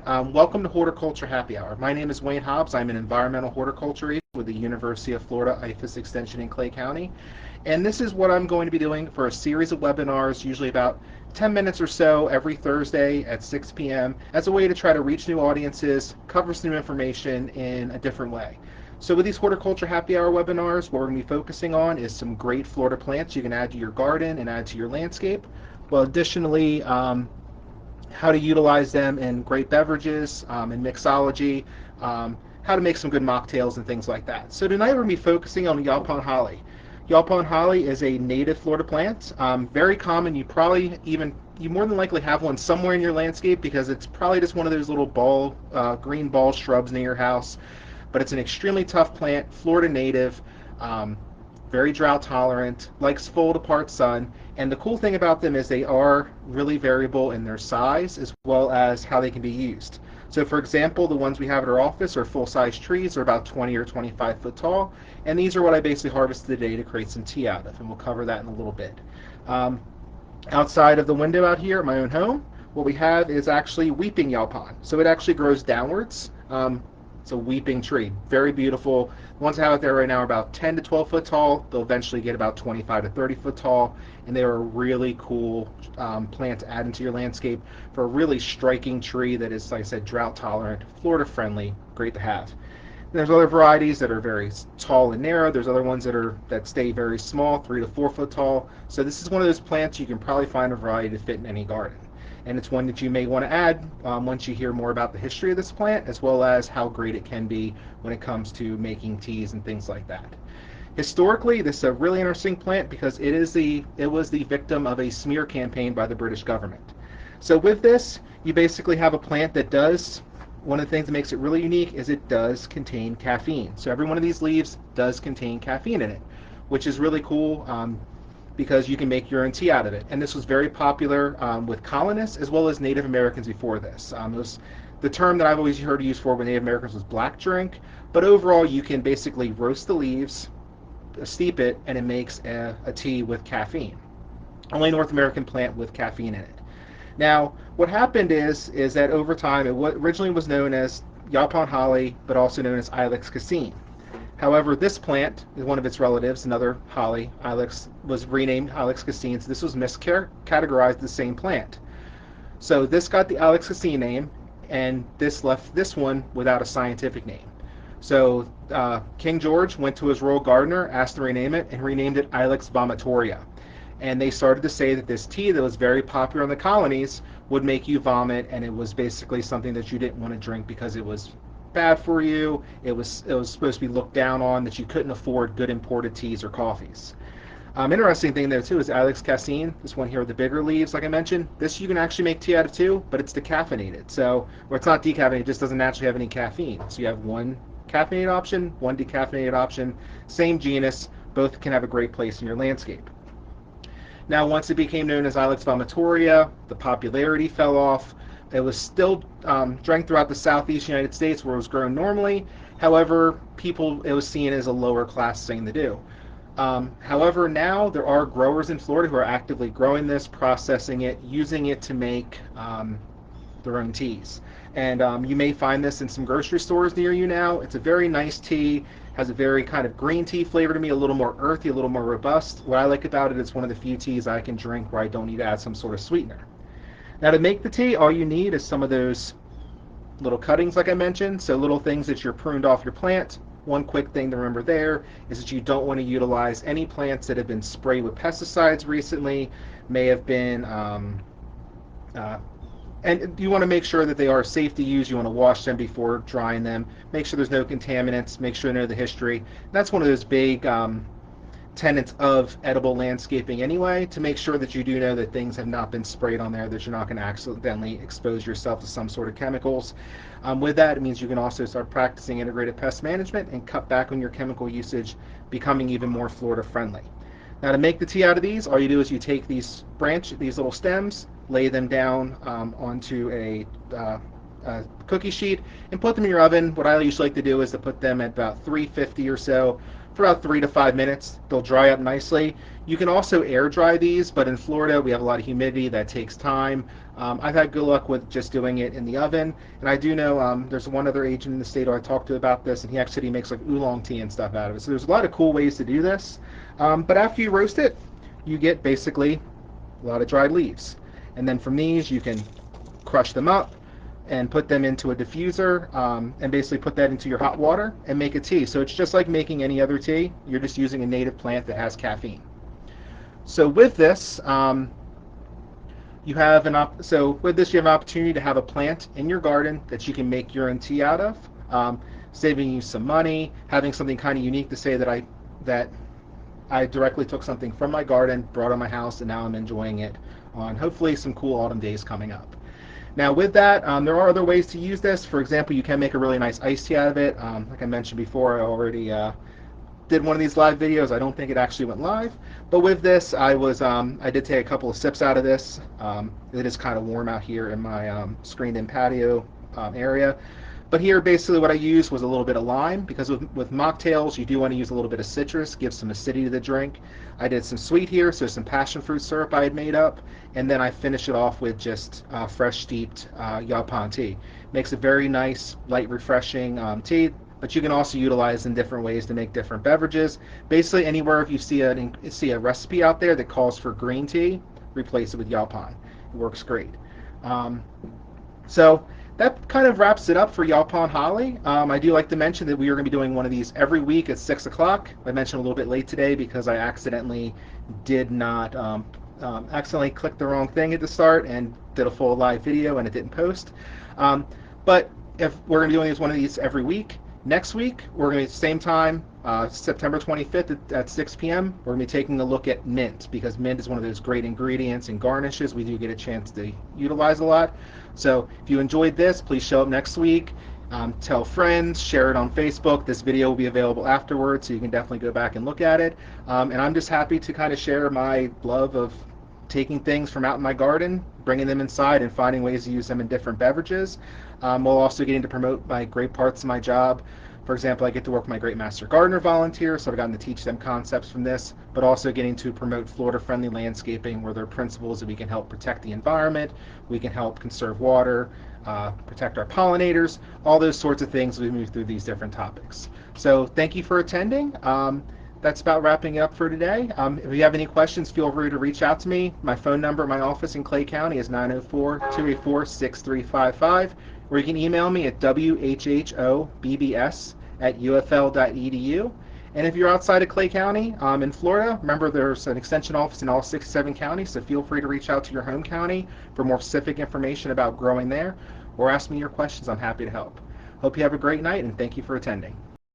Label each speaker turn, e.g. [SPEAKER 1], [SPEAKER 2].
[SPEAKER 1] Welcome to Horticulture Happy Hour. My name is Wayne Hobbs. I'm an environmental horticulturist with the University of Florida IFAS Extension in Clay County. And this is what I'm going to be doing for a series of webinars, usually about 10 minutes or so every Thursday at 6 p.m. as a way to try to reach new audiences, cover some new information in a different way. So with these Horticulture Happy Hour webinars, what we're going to be focusing on is some great Florida plants you can add to your garden and add to your landscape. Well, additionally, how to utilize them in great beverages, in mixology, how to make some good mocktails and things like that. So tonight we're going to be focusing on Yaupon Holly. Yaupon Holly is a native Florida plant, very common. You more than likely have one somewhere in your landscape because it's probably just one of those little green ball shrubs near your house. But it's an extremely tough plant, Florida native, very drought tolerant, likes full to part sun, and the cool thing about them is they are really variable in their size as well as how they can be used. So for example, the ones we have at our office are full-size trees. They're about 20 or 25 foot tall, and these are what I basically harvested today to create some tea out of, and we'll cover that in a little bit. Outside of the window out here at my own home, what we have is actually weeping yaupon. So it actually grows downwards. It's a weeping tree, very beautiful. The ones I have out there right now are about 10 to 12 foot tall. They'll eventually get about 25 to 30 foot tall, and they are a really cool plant to add into your landscape for a really striking tree that is, like I said, drought tolerant, Florida friendly, great to have. And there's other varieties that are very tall and narrow. There's other ones that stay very small, 3 to 4 foot tall. So this is one of those plants you can probably find a variety to fit in any garden. And it's one that you may want to add once you hear more about the history of this plant, as well as how great it can be when it comes to making teas and things like that. Historically, this is a really interesting plant because it was the victim of a smear campaign by the British government. So with this, you basically have a plant that one of the things that makes it really unique is it does contain caffeine. So every one of these leaves does contain caffeine in it, which is really cool. Because you can make your own tea out of it. And this was very popular with colonists as well as Native Americans before this. The term that I've always heard used for with Native Americans was black drink, but overall you can basically roast the leaves, steep it, and it makes a tea with caffeine. Only North American plant with caffeine in it. Now, what happened is that over time, it originally was known as Yaupon Holly, but also known as Ilex cassine. However, this plant, one of its relatives, another holly, Ilex, was renamed Ilex cassine. So this was miscategorized the same plant. So this got the Ilex cassine name, and this left this one without a scientific name. So King George went to his royal gardener, asked to rename it, and renamed it Ilex vomitoria. And they started to say that this tea that was very popular in the colonies would make you vomit, and it was basically something that you didn't want to drink because it was bad for you. It was supposed to be looked down on, that you couldn't afford good imported teas or coffees. Interesting thing there too is Ilex cassine, this one here with the bigger leaves, like I mentioned, this you can actually make tea out of too, but it's decaffeinated. So, or it's not decaffeinated, it just doesn't naturally have any caffeine. So you have one caffeinated option, one decaffeinated option, same genus, both can have a great place in your landscape. Now, once it became known as Ilex vomitoria, the popularity fell off. It was still drank throughout the southeast United States where it was grown normally. However, it was seen as a lower class thing to do. However, now there are growers in Florida who are actively growing this, processing it, using it to make their own teas. And you may find this in some grocery stores near you now. It's a very nice tea, has a very kind of green tea flavor to me, a little more earthy, a little more robust. What I like about it, it's one of the few teas I can drink where I don't need to add some sort of sweetener. Now to make the tea, all you need is some of those little cuttings like I mentioned, so little things that you're pruned off your plant. One quick thing to remember there is that you don't want to utilize any plants that have been sprayed with pesticides recently, may have been, and you want to make sure that they are safe to use. You want to wash them before drying them, make sure there's no contaminants, make sure you know the history. That's one of those big tenets of edible landscaping anyway, to make sure that you do know that things have not been sprayed on there, that you're not going to accidentally expose yourself to some sort of chemicals. With that, it means you can also start practicing integrated pest management and cut back on your chemical usage, becoming even more Florida friendly. Now to make the tea out of these, all you do is you take these little stems, lay them down onto a cookie sheet and put them in your oven. What I usually like to do is to put them at about 350 or so for about 3 to 5 minutes. They'll dry up nicely. You can also air dry these, but in Florida we have a lot of humidity that takes time. I've had good luck with just doing it in the oven, and I do know there's one other agent in the state who I talked to about this, and he actually makes like oolong tea and stuff out of it. So there's a lot of cool ways to do this. But after you roast it, you get basically a lot of dried leaves. And then from these you can crush them up and put them into a diffuser and basically put that into your hot water and make a tea. So it's just like making any other tea. You're just using a native plant that has caffeine. So with this, you have an opportunity to have a plant in your garden that you can make your own tea out of, saving you some money, having something kind of unique to say that I directly took something from my garden, brought it to my house, and now I'm enjoying it on hopefully some cool autumn days coming up. Now with that, there are other ways to use this. For example, you can make a really nice iced tea out of it. Like I mentioned before, I already did one of these live videos. I don't think it actually went live, but with this, I did take a couple of sips out of this. It is kind of warm out here in my screened-in patio area. But here, basically, what I used was a little bit of lime, because with mocktails, you do want to use a little bit of citrus, give some acidity to the drink. I did some sweet here, so some passion fruit syrup I had made up, and then I finished it off with just fresh steeped Yaupon tea. Makes a very nice, light, refreshing tea, but you can also utilize in different ways to make different beverages. Basically, anywhere if you see a recipe out there that calls for green tea, replace it with Yaupon. It works great. So that kind of wraps it up for Yaupon Holly. I do like to mention that we are going to be doing one of these every week at 6 o'clock. I mentioned a little bit late today because I accidentally did not accidentally click the wrong thing at the start and did a full live video and it didn't post. But if we're going to be doing one of these every week, next week we're going to be at the same time, September 25th at 6 p.m. We're going to be taking a look at mint, because mint is one of those great ingredients and garnishes we do get a chance to utilize a lot. So if you enjoyed this, please show up next week. Tell friends, share it on Facebook. This video will be available afterwards, so you can definitely go back and look at it. And I'm just happy to kind of share my love of taking things from out in my garden, bringing them inside, and finding ways to use them in different beverages. We'll also getting to promote my great parts of my job. For example, I get to work with my Great Master Gardener volunteers, so I've gotten to teach them concepts from this, but also getting to promote Florida-friendly landscaping, where there are principles that we can help protect the environment, we can help conserve water, protect our pollinators, all those sorts of things as we move through these different topics. So thank you for attending. That's about wrapping it up for today. If you have any questions, feel free to reach out to me. My phone number at my office in Clay County is 904-284-6355, or you can email me at whhobbs@ufl.edu. And if you're outside of Clay County in Florida, remember there's an extension office in all 67 counties, so feel free to reach out to your home county for more specific information about growing there, or ask me your questions. I'm happy to help. Hope you have a great night, and thank you for attending.